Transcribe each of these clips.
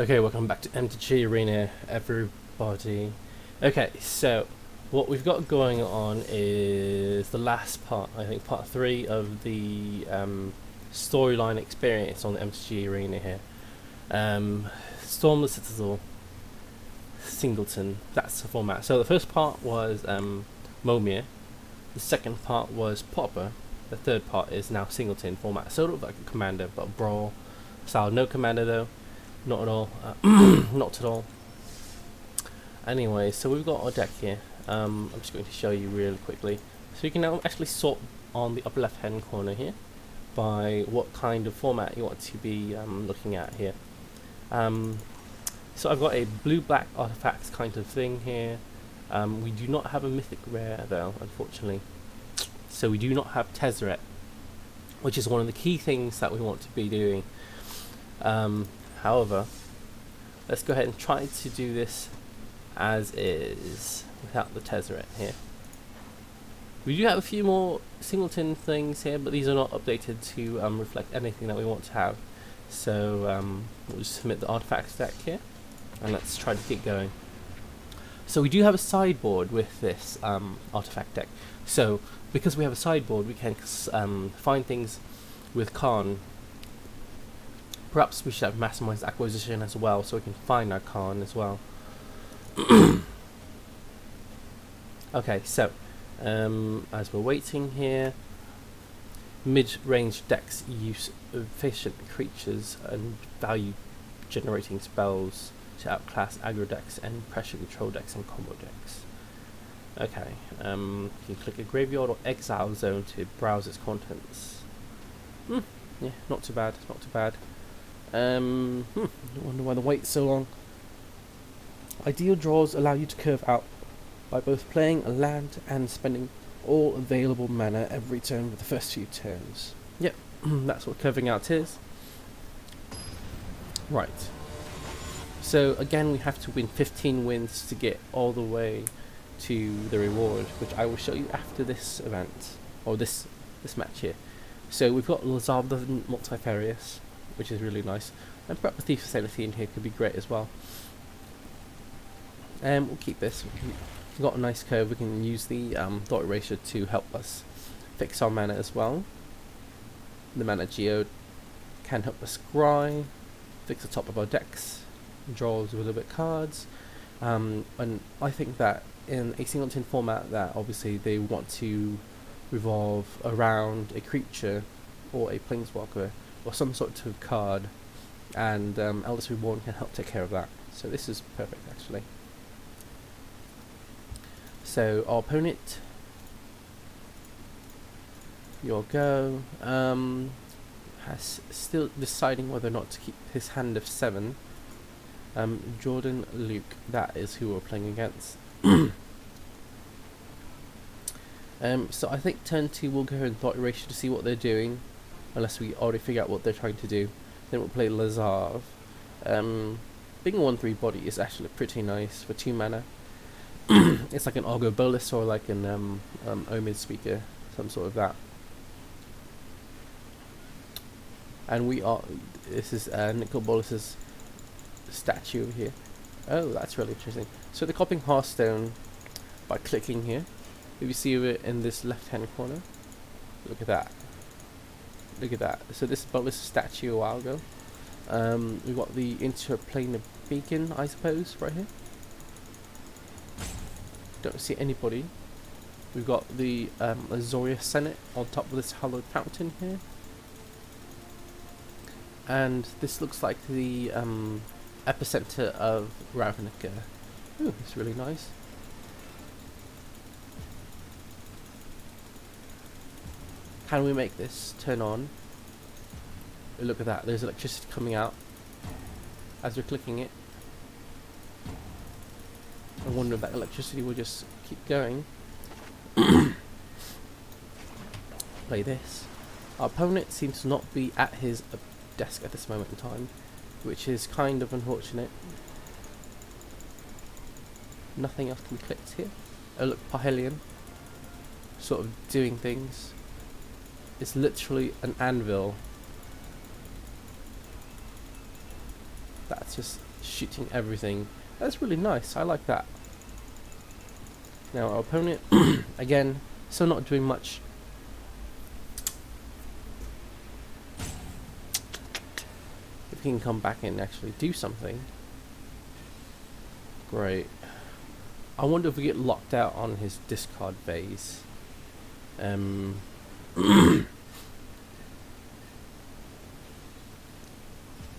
Okay, welcome back to MTG Arena, everybody. Okay, so what we've got going on is the last part, I think part 3 of the storyline experience on the MTG Arena here. Storm the Citadel, Singleton, that's the format. So the first part was Momir, the second part was Popper, the third part is now Singleton format. Sort of like a commander, but brawl style. No commander though. Not at all. Not at all. Anyway, so we've got our deck here. I'm just going to show you really quickly. So you can now actually sort on the upper left hand corner here by what kind of format you want to be looking at here. So I've got a blue-black artifacts kind of thing here. We do not have a mythic rare though, unfortunately. So we do not have Tezzeret, which is one of the key things that we want to be doing. However, let's go ahead and try to do this as is without the Tezzeret here. We do have a few more Singleton things here, but these are not updated to reflect anything that we want to have. So we'll just submit the artifacts deck here, and let's try to get going. So we do have a sideboard with this artifact deck. So because we have a sideboard, we can find things with Khan. Perhaps we should have maximized acquisition as well, so we can find our Khan as well. Okay, so as we're waiting here, mid-range decks use efficient creatures and value-generating spells to outclass aggro decks and pressure control decks and combo decks. Okay, you can click a graveyard or exile zone to browse its contents. Yeah, not too bad, not too bad. I wonder why the wait's so long. Ideal draws allow you to curve out by both playing a land and spending all available mana every turn with the first few turns. Yep, that's what curving out is. Right. So again, we have to win 15 wins to get all the way to the reward, which I will show you after this event, or this match here. So we've got Lazar the Multifarious, which is really nice, and perhaps a Thief Facility in here could be great as well. We'll keep this. We've got a nice curve. We can use the dot erasure to help us fix our mana as well. The mana geode can help us scry, fix the top of our decks, draws a little bit cards, and I think that in a Singleton format that obviously they want to revolve around a creature or a planeswalker or some sort of card, and Eldest Reborn can help take care of that. So this is perfect actually. So our opponent, your go, has still deciding whether or not to keep his hand of 7. Jordan, Luke, that is who we're playing against. So I think turn 2 we'll go and thought erasure to see what they're doing, unless we already figure out what they're trying to do. Then we'll play Lazar. Being a 1/3 body is actually pretty nice for 2 mana. It's like an Argo Bolus or like an Omen Speaker, some sort of that. And this is Nicol Bolas's statue over here. Oh, that's really interesting. So they're copying Hearthstone by clicking here. If you see it in this left hand corner, look at that. Look at that. So this is Bolas' statue a while ago. We've got the interplanar beacon, I suppose, right here. Don't see anybody. We've got the Azoria Senate on top of this hallowed fountain here. And this looks like the epicenter of Ravnica. Ooh, it's really nice. Can we make this turn on? Look at that, there's electricity coming out as we're clicking it. I wonder if that electricity will just keep going. Play this. Our opponent seems to not be at his desk at this moment in time, which is kind of unfortunate. Nothing else can be clicked here. Oh look, Parhelion. Sort of doing things. It's literally an anvil. It's just shooting everything. That's really nice. I like that. Now our opponent, again, still not doing much. If he can come back and actually do something. Great. I wonder if we get locked out on his discard phase.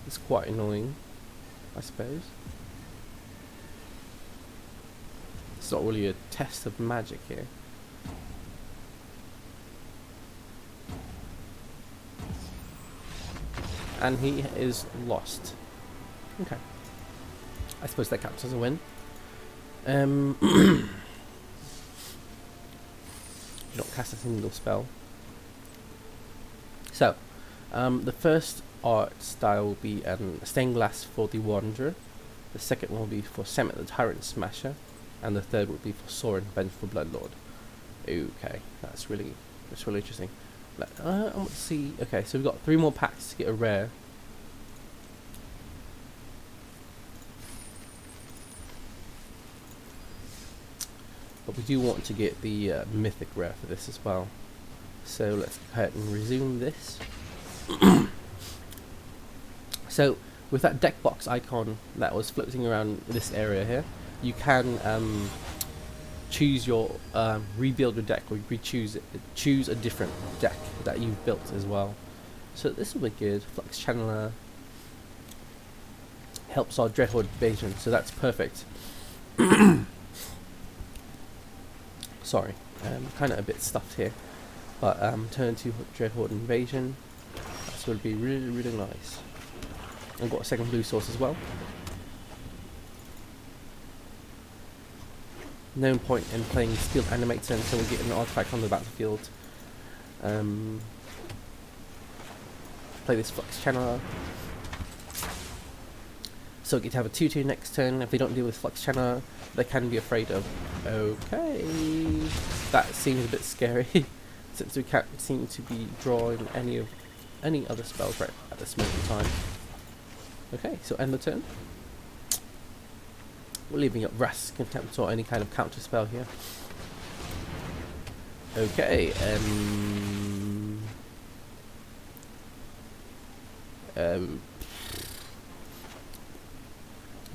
It's quite annoying, I suppose. It's not really a test of magic here. And he is lost. Okay. I suppose that counts as a win. Not cast a single spell. So, the first art style will be Stained Glass for the Wanderer. The second one will be for Semet the Tyrant Smasher. And the third will be for Sorin, Vengeful Bloodlord. Okay, that's really interesting. I want to see. Okay, so we've got 3 more packs to get a rare. But we do want to get the mythic rare for this as well. So let's go ahead and resume this. So with that deck box icon that was floating around this area here, you can choose your rebuild your deck, or choose a different deck that you've built as well. So this will be good. Flux Channeler helps our Dreadhorde Invasion, so that's perfect. Sorry, kind of a bit stuffed here, but turn to Dreadhorde Invasion. That's going to be really nice. I've got a second blue source as well. No point in playing Skilled Animator until we get an artifact on the battlefield. Play this Flux Channeler. So we get to have a 2/2 next turn. If they don't deal with Flux Channeler, they can be afraid of. Okay, that seems a bit scary, since we can't seem to be drawing any other spells right at this moment in time. Okay, so end the turn. We're leaving up Wrath's Contempt or any kind of counter spell here. Okay,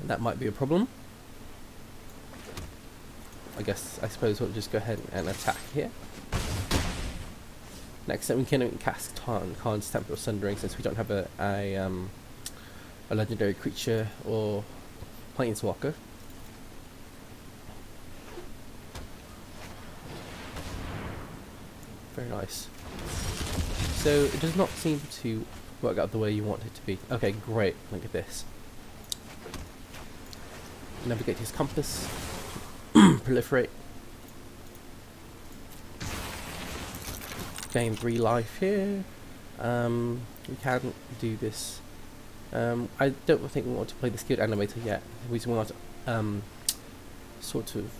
that might be a problem. I suppose we'll just go ahead and attack here. Next time we can cast Khan's Temple of Sundering, since we don't have a legendary creature or planeswalker. Very nice. So it does not seem to work out the way you want it to be. Okay, great. Look at this. Navigate his compass. Proliferate. Gain 3 life here. We can do this. I don't think we want to play the Skilled Animator yet. We want to sort of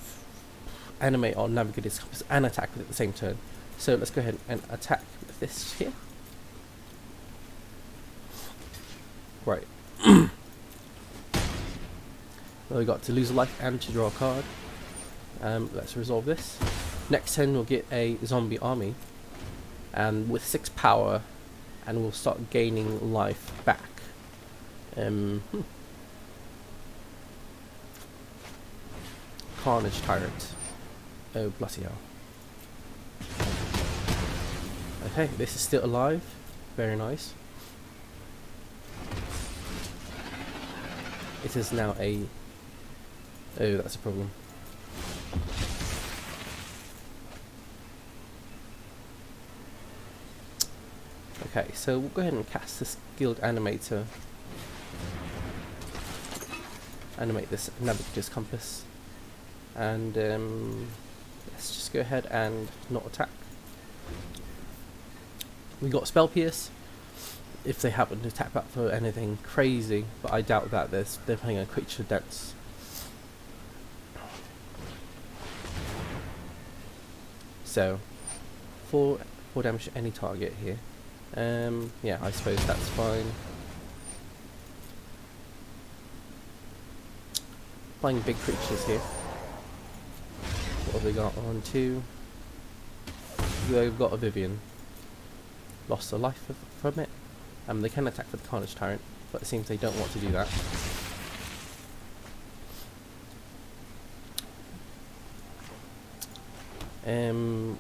animate or navigate his compass and attack with it at the same turn. So let's go ahead and attack with this here. Right. Well, we got to lose a life and to draw a card. Let's resolve this. Next turn we'll get a zombie army, and with 6 power, and we'll start gaining life back. Carnage Tyrant. Oh, bloody hell. Okay, this is still alive. Very nice. It is now a... Oh, that's a problem. Okay, so we'll go ahead and cast this Skilled Animator. Animate this Navigator's Compass. And let's just go ahead and not attack. We got Spell Pierce. If they happen to tap out for anything crazy, but I doubt that they're playing a creature dense. So 4 damage to any target here. Yeah, I suppose that's fine. playing big creatures here. What have they got? 1, 2. They've got a Vivian. Lost a life from it. They can attack with the Carnage Tyrant, but it seems they don't want to do that.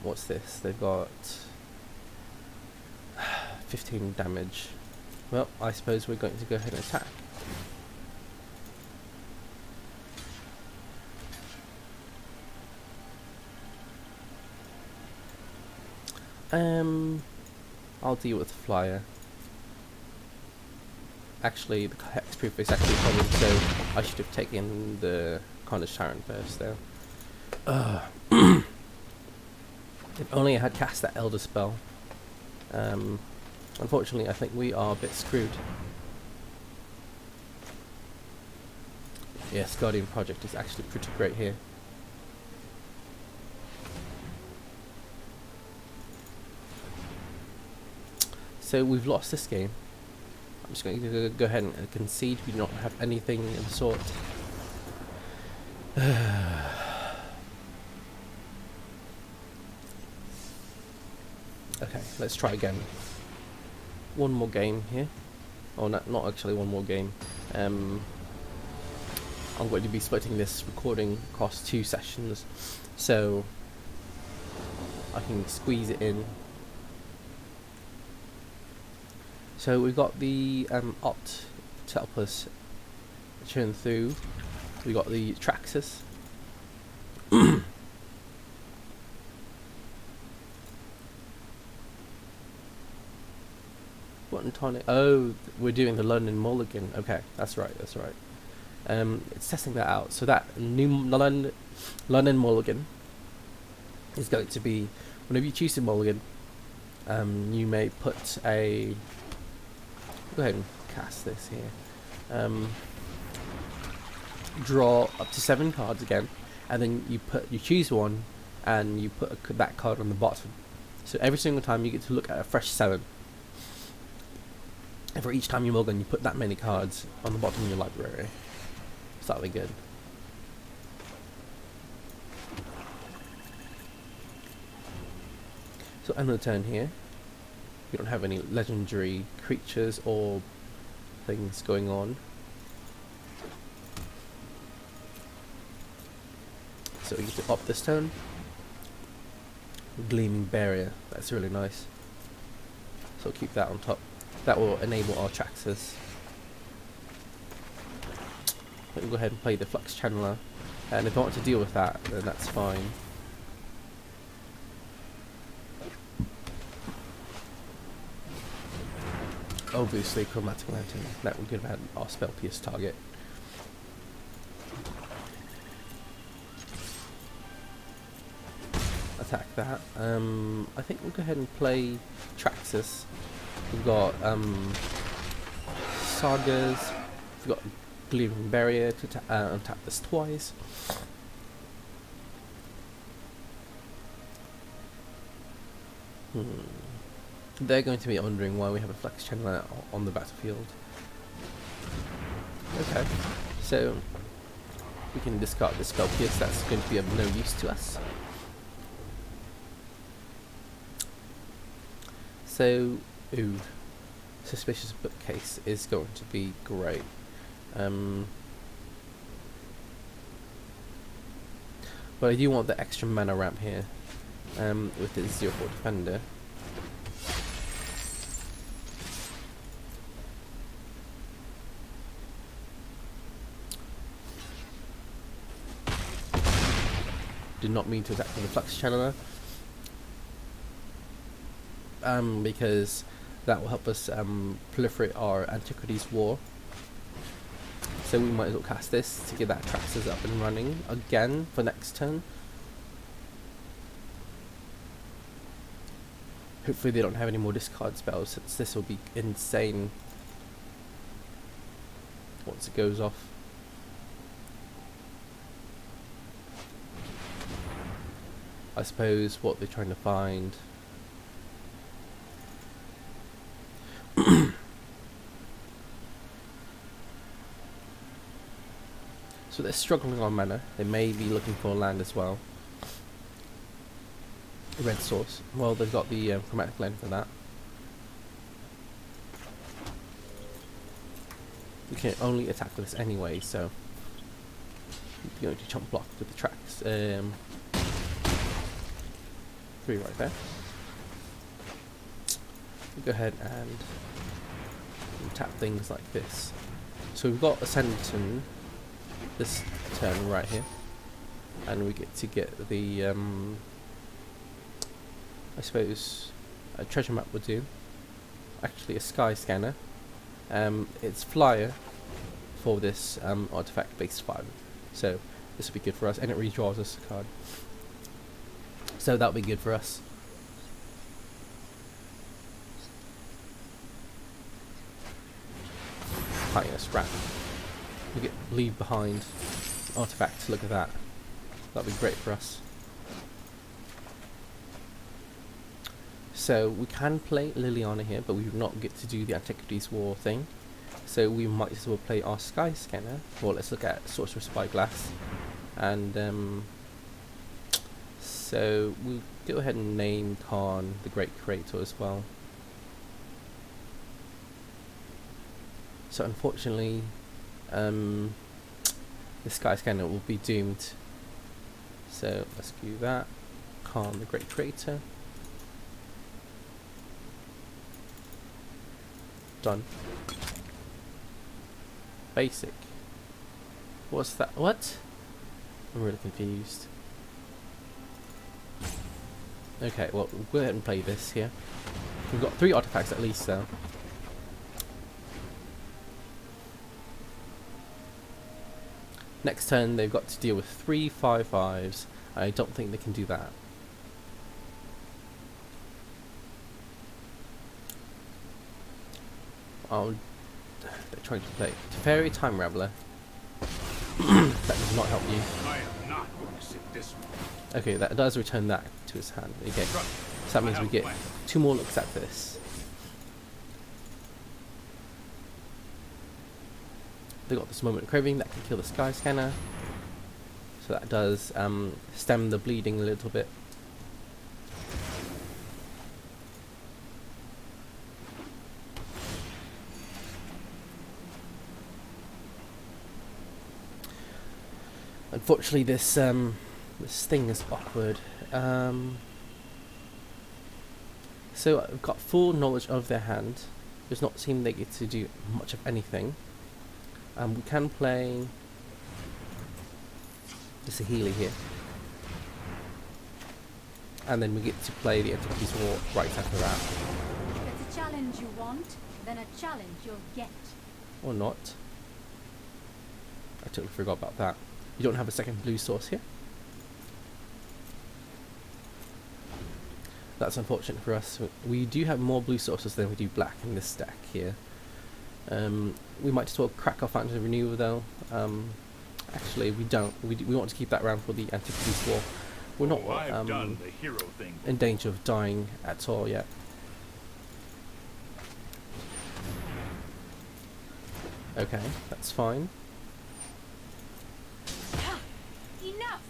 What's this? They've got 15 damage. Well, I suppose we're going to go ahead and attack. I'll deal with the flyer. Actually, the hexproof is actually common, so I should have taken the Carnage Tyrant first there. If only I had cast that Elder spell. Unfortunately, I think we are a bit screwed. Yes, Guardian Project is actually pretty great here. So we've lost this game. I'm just going to go ahead and concede. We do not have anything of the sort. Okay, let's try again. One more game here. Oh, not actually one more game. I'm going to be splitting this recording across 2 sessions, so I can squeeze it in. So we've got the Opt to help us churn through. We got the Traxxas. What in tonic? Oh, we're doing the London Mulligan. Okay, that's right. That's right. It's testing that out. So that new London Mulligan is going to be whenever you choose a Mulligan, you may put a. Go ahead and cast this here. Draw up to 7 cards again, and then you choose one, and you put that card on the bottom. So every single time you get to look at a fresh 7. And for each time you mulligan, you put that many cards on the bottom of your library. So that'll be good. So end of the turn here. We don't have any legendary creatures or things going on. So we get to opt this turn. Gleaming Barrier. That's really nice. So keep that on top. That will enable our Traxxas. We'll go ahead and play the Flux Channeler. And if I want to deal with that, then that's fine. Obviously, Chromatic Lantern. That will give our spell pierce target. Attack that. I think we'll go ahead and play Traxxas. We've got Sagas. We've got Gleaming Barrier to untap this twice. They're going to be wondering why we have a Flex Channeler on the battlefield. Okay, so we can discard the spell pierce. That's going to be of no use to us. So, Suspicious Bookcase is going to be great. But I do want the extra mana ramp here with the 0-4 Defender. Did not mean to attack with the Flux Channeler. Because that will help us proliferate our Antiquities War. So we might as well cast this to get that Traxxas up and running again for next turn. Hopefully they don't have any more discard spells, since this will be insane once it goes off. I suppose what they're trying to find. So they're struggling on mana. They may be looking for land as well. Red source. Well, they've got the chromatic lens for that. We can only attack with this anyway, so we're going to chump block with the tracks. 3 right there. We'll go ahead and tap things like this. So we've got a Singleton this turn right here, and we get to get the I suppose a treasure map would do. Actually, a sky scanner. It's flyer for this artifact base 5, so this will be good for us, and it redraws us a card, so that'll be good for us. Highness rat. We get leave behind artifacts. Look at that. That'll be great for us. So we can play Liliana here, but we will not get to do the Antiquities War thing. So we might as well play our Sky Scanner. Well, let's look at Sorcerer's Spyglass. And so we'll go ahead and name Khan the Great Creator as well. So unfortunately, the Sky Scanner will be doomed. So let's do that. Khan the Great Creator. Done. Basic. What's that? What? I'm really confused. Okay, well, we'll go ahead and play this here. We've got 3 artifacts at least, though. Next turn, they've got to deal with 3 5/5s. I don't think they can do that. Oh, they're trying to play Teferi Time Raveler. That does not help you. I am not going to sit this one. Okay, that does return that to his hand. Okay, so that means we get 2 more looks at this. They got this Moment of Craving that can kill the Sky Scanner. So that does stem the bleeding a little bit. Unfortunately, this thing is awkward. So I've got full knowledge of their hand. Does not seem they get to do much of anything. We can play the Sahili here, and then we get to play the Antiquities War right after that. If it's a challenge you want, then a challenge you'll get. Or not. I totally forgot about that. You don't have a second blue source here. That's unfortunate for us. We do have more blue sources than we do black in this stack here. We might just well crack our Fountain of Renewal though. Actually, we don't. We want to keep that around for the Antiquities War. We're not done the hero thing. in danger of dying at all yet. Okay, that's fine. Enough!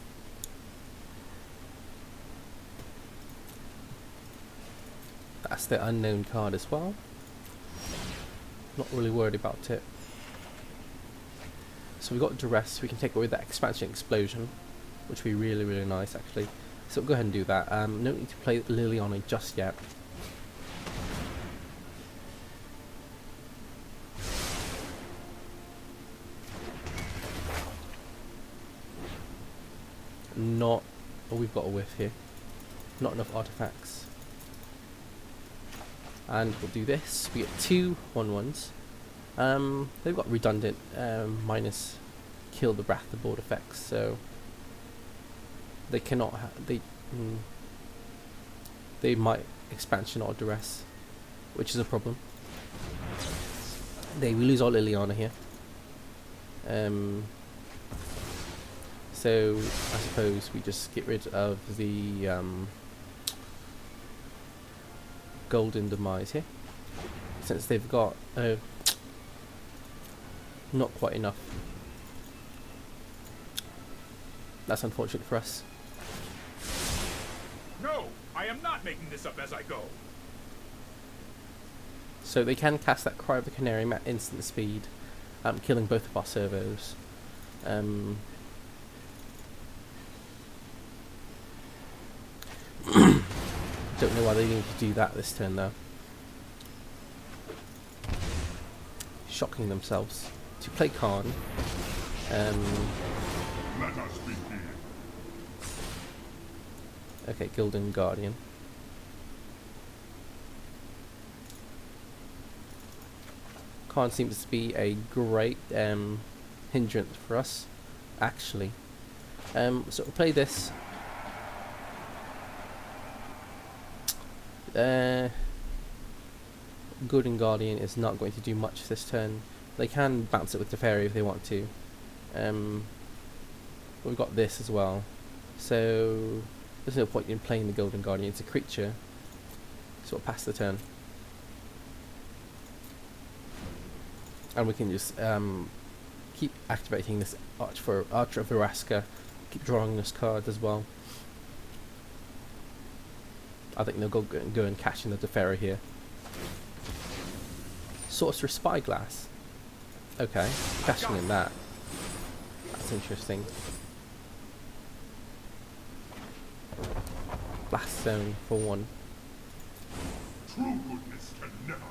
That's the unknown card as well. Not really worried about it. So we got Duress. We can take away that Expansion Explosion, which would be really, really nice actually. So we'll go ahead and do that. No need to play Liliana just yet. Not. Oh, we've got a whiff here. Not enough artifacts. And we'll do this. We get 2 1/1s. They've got redundant minus kill the Wrath the board effects, so they cannot. They might expansion or duress, which is a problem. We lose our Liliana here. So I suppose we just get rid of the Golden Demise here, since they've got not quite enough. That's unfortunate for us. No, I am not making this up as I go. So they can cast that Cry of the Canary at instant speed, killing both of our servos. Don't know why they need to do that this turn though. Shocking themselves to play Khan. Let us begin. Okay, Gildan Guardian. Khan seems to be a great hindrance for us, actually. So we'll play this. Good and Guardian is not going to do much this turn. They can bounce it with Teferi if they want to. But we've got this as well. So there's no point in playing the Golden Guardian. It's a creature. Sort of pass the turn. And we can just keep activating this Archer of Veraska. Keep drawing this card as well. I think they'll go and cash in the Teferi here. Sorcerer Spyglass. Okay, cashing in that. That's interesting. Blast Zone for 1. True goodness can never be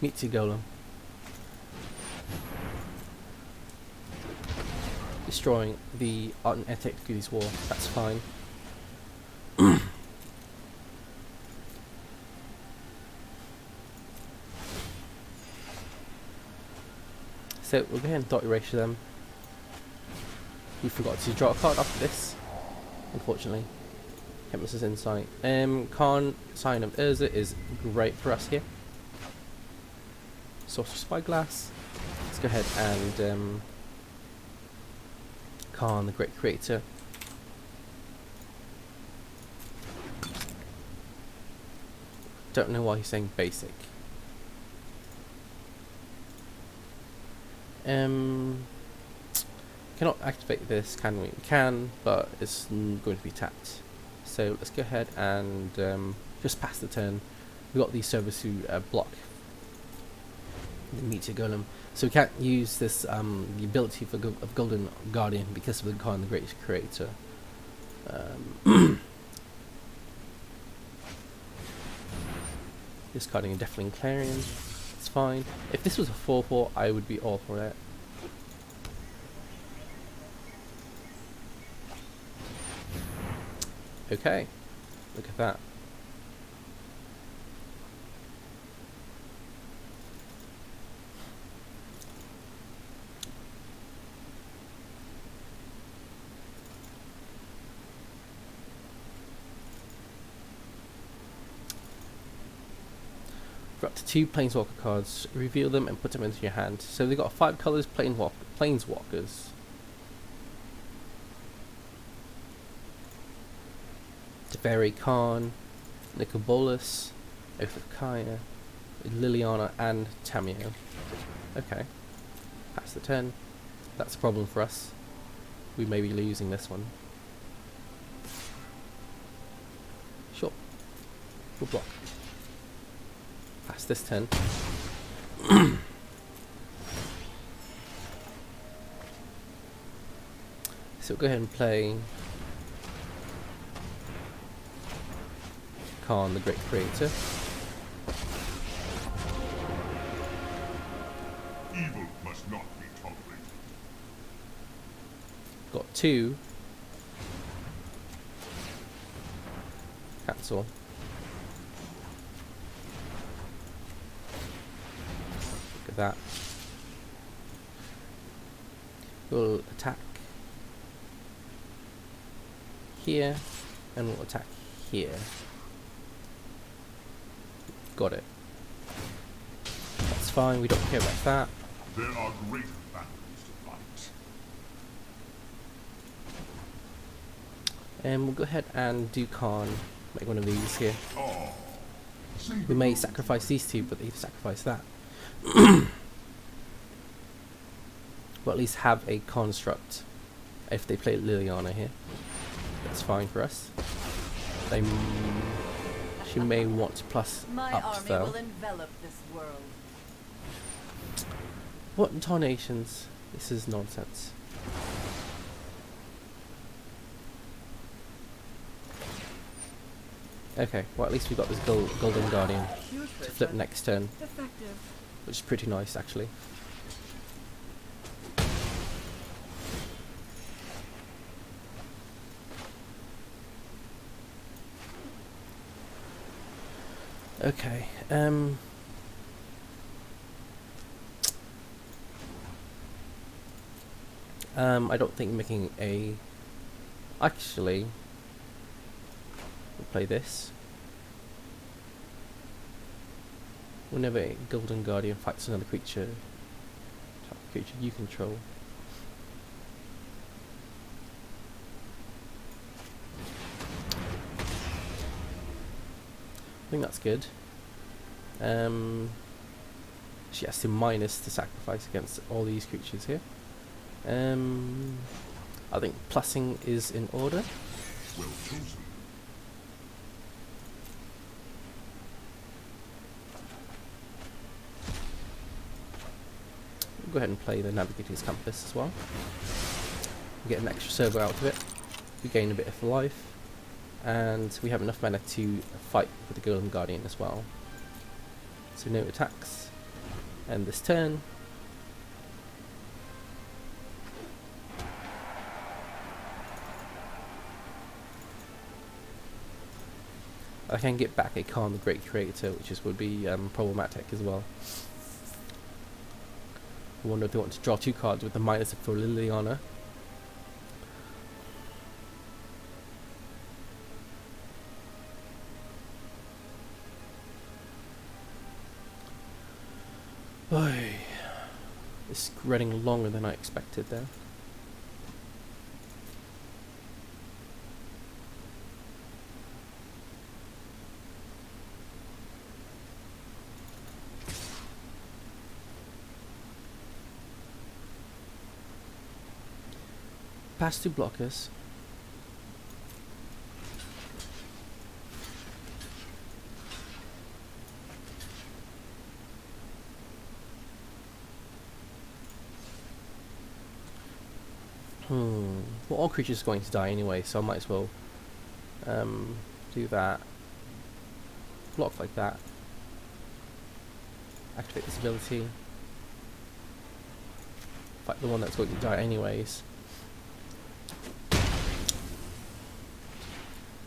corrupted. Meet Golem. Destroying the Art and Antiquities War. That's fine. So we'll go ahead and dot erase them. We forgot to draw a card after this, unfortunately. Chemist's Insight. Khan, Sign of Urza is great for us here. Sorcerer Spyglass. Let's go ahead and Khan, the Great Creator. Don't know why he's saying basic. Cannot activate this, can we? We can, but it's going to be tapped. So let's go ahead and just pass the turn. We've got these servers who block the Meteor Golem, so we can't use this the ability of Golden Guardian because of the Khan, the Great Creator. Discarding a Deafening Clarion. It's fine. If this was a 4/4, I would be all for it. Okay, look at that. We're up to 2 Planeswalker cards. Reveal them and put them into your hand. So they've got 5 colors Planeswalkers. Teferi, Khan, Nicobolus, Oath of Kaya, Liliana, and Tamio. Okay. Pass the turn. That's a problem for us. We may be losing this one. Sure. We'll block. Pass this turn. So we'll go ahead and play Khan, the Great Creator. Evil must not be tolerated. Got 2. Cancel. Look at that. We'll attack here, and we'll attack here. Got it. That's fine, we don't care about that. There are greater battles to fight. And we'll go ahead and do Khan. Make one of these here. Oh, We may sacrifice these 2, but they've sacrificed that. But at least have a construct. If they play Liliana here, that's fine for us. They she may want to plus My up army though. will envelop this world. What intonations? This is nonsense. Okay, well at least we got this Golden Guardian to flip next turn, Effective. which is pretty nice actually. Okay, I don't think making a... Actually, we'll play this. Whenever a Golden Guardian fights another creature you control, I think that's good. She has to minus the sacrifice against all these creatures here. I think plussing is in order. Well chosen. We'll go ahead and play the Navigator's Compass as well. We get an extra servo out of it. We gain a bit of life. And we have enough mana to fight with the Golden Guardian as well. So no attacks. And this turn, I can get back a Khan the Great Creator, which would be problematic as well. I wonder if they want to draw 2 cards with the minus for Liliana. Oy. It's running longer than I expected there. Pass 2 blockers. Well, all creatures are going to die anyway, so I might as well do that. Block like that. Activate this ability. Fight the one that's going to die anyways.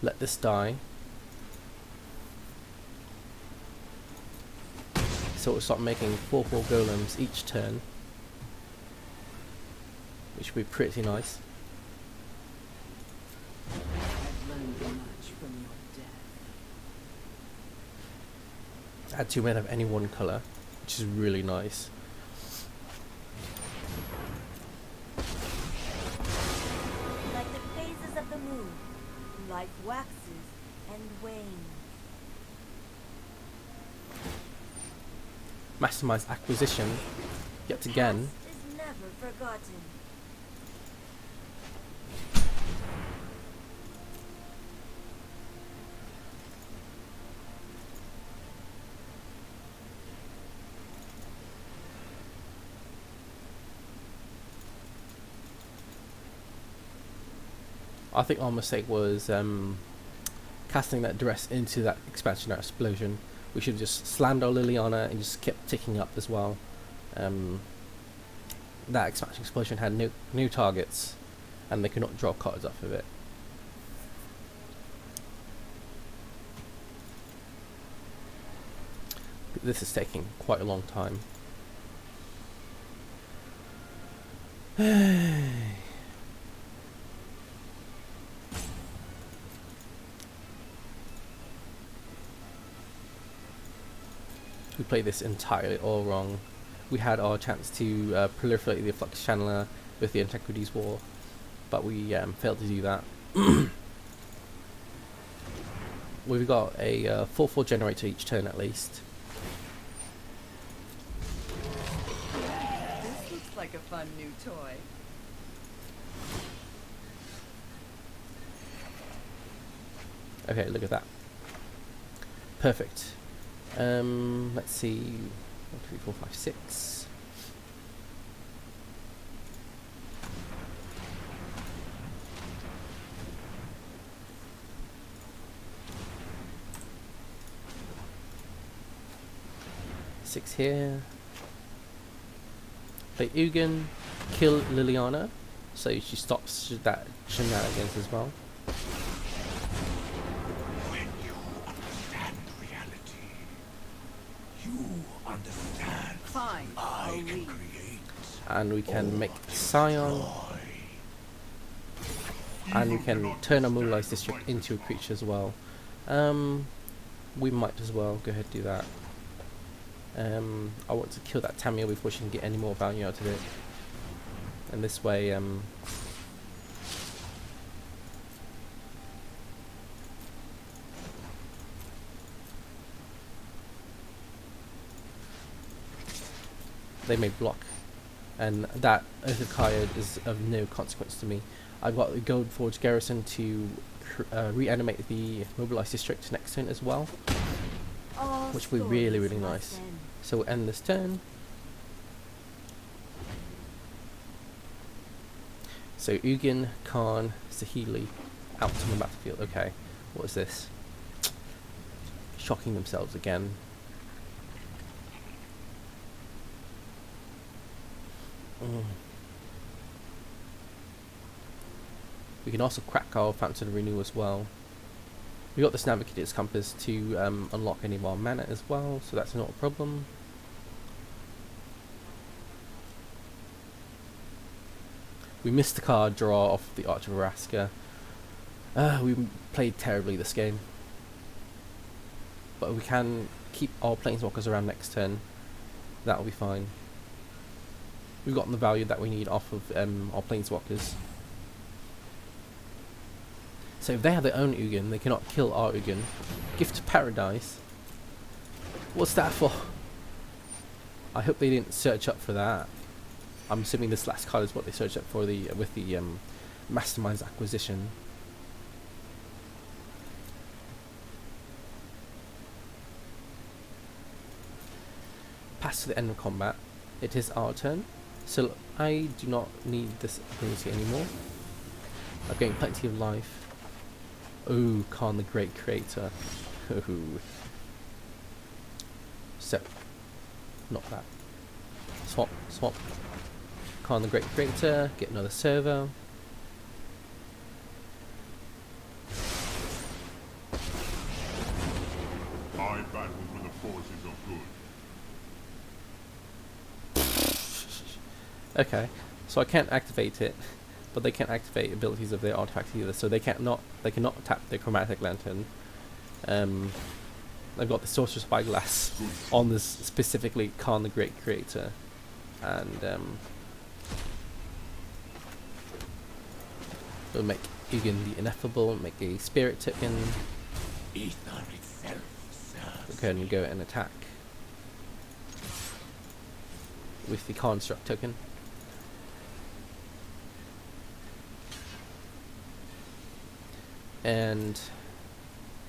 Let this die. So we'll start making 4/4 golems each turn, which would be pretty nice. I've learned much from your death. Add 2 men of any one colour, which is really nice. Like the phases of the moon, life waxes and wanes. Maximize acquisition, yet again. Past is never forgotten. I think our mistake was casting that duress into that expansion explosion. We should have just slammed our Liliana and just kept ticking up as well. That expansion explosion had new targets, and they could not draw cards off of it. But this is taking quite a long time. We played this entirely all wrong. We had our chance to proliferate the Flux Channeler with the Antiquities War, but we failed to do that. We've got a 4/4 generator each turn at least. This looks like a fun new toy. Okay, look at that. Perfect. Let's see. 1, 2, 3, 4, 5, 6. Six here. Play Ugin, kill Liliana, so she stops that shenanigans as well. When you understand reality, you understand Fine, I'll leave. create. And we can make Scion, and we can turn a mobilized district into a creature as well. We might as well go ahead and do that. I want to kill that Tamio before she can get any more value out of it. And this way, they may block. And that Urthakaya is of no consequence to me. I've got the Gold Forge Garrison to reanimate the mobilized district next turn as well, All which would be really, stories really must nice. end. So we'll end this turn. So Ugin, Khan, Saheeli out on the battlefield. Okay, what is this? Shocking themselves again. We can also crack our Fountain Renew as well. We got this Navigator's Compass to unlock any of our mana as well, so that's not a problem. We missed the card draw off the Arch of Araska. We played terribly this game. But we can keep our Planeswalkers around next turn. That'll be fine. We've gotten the value that we need off of our Planeswalkers. So if they have their own Ugin, they cannot kill our Ugin. Gift of Paradise? What's that for? I hope they didn't search up for that. I'm assuming this last card is what they searched up for with the Mastermind's acquisition. Pass to the end of combat. It is our turn. So I do not need this ability anymore. I've gained plenty of life. Ooh, Khan the Great Creator. Ooh. So, not that. Swap, swap. Khan the Great Creator, get another servo. I battle with the forces of good. Okay, so I can't activate it, but they can't activate abilities of their artifacts either. So they cannot tap their Chromatic Lantern. I've got the Sorcerer's Spyglass on this specifically Khan the Great Creator, and we'll make Ugin the Ineffable, make a Spirit token. Ether itself serves. Okay, and go and attack with the Construct token. And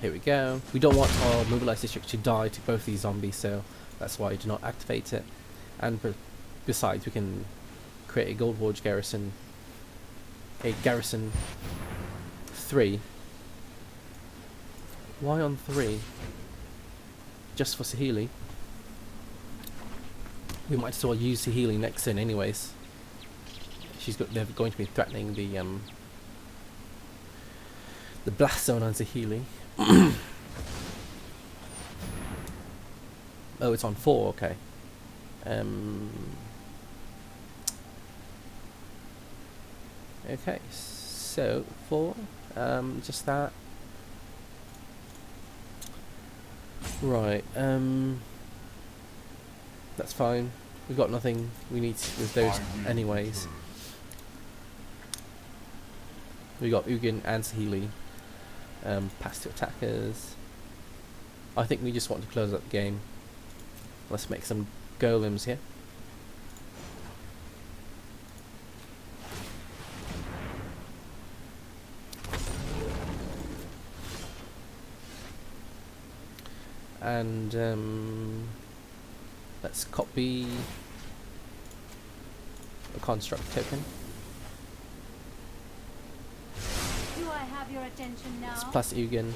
here we go. We don't want our mobilized district to die to both these zombies, so that's why I do not activate it. And besides, we can create a Gold Forge Garrison, a Garrison 3. Why on 3? Just for Saheeli. We might as well use Saheeli next turn anyways. They're going to be threatening the blast zone on Saheeli. Oh, it's on 4, okay. Okay, so 4, just that. Right, that's fine. We've got nothing we need with those anyways. We got Ugin and Saheeli. Pass to attackers. I think we just want to close up the game. Let's make some golems here. And let's copy a construct token. Do I have your attention now? It's plus Ugin.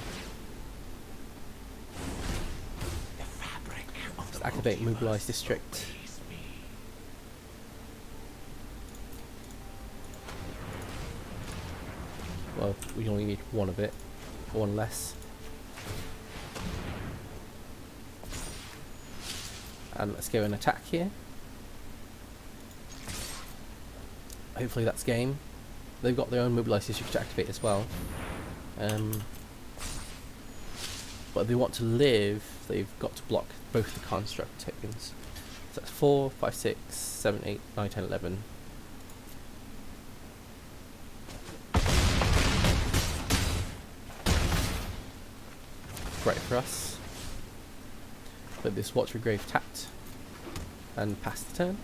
The fabric of Let's the activate multiverse Mobilize District. obeys me. Well, we only need one of it, one less. And let's go and attack here. Hopefully that's game. They've got their own Mobilize District to activate as well. But if they want to live, they've got to block both the construct tokens. So that's 4, 5, 6, 7, 8, 9, 10, 11. Great for us. But this Watery Grave tapped and passed the turn.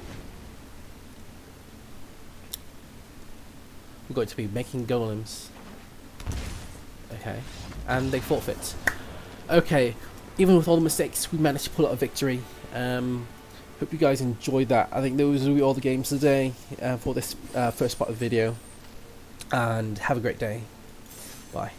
We're going to be making golems. Okay. And they forfeit. Okay. Even with all the mistakes, we managed to pull out a victory. Hope you guys enjoyed that. I think those will be all the games today for this first part of the video. And have a great day. Bye.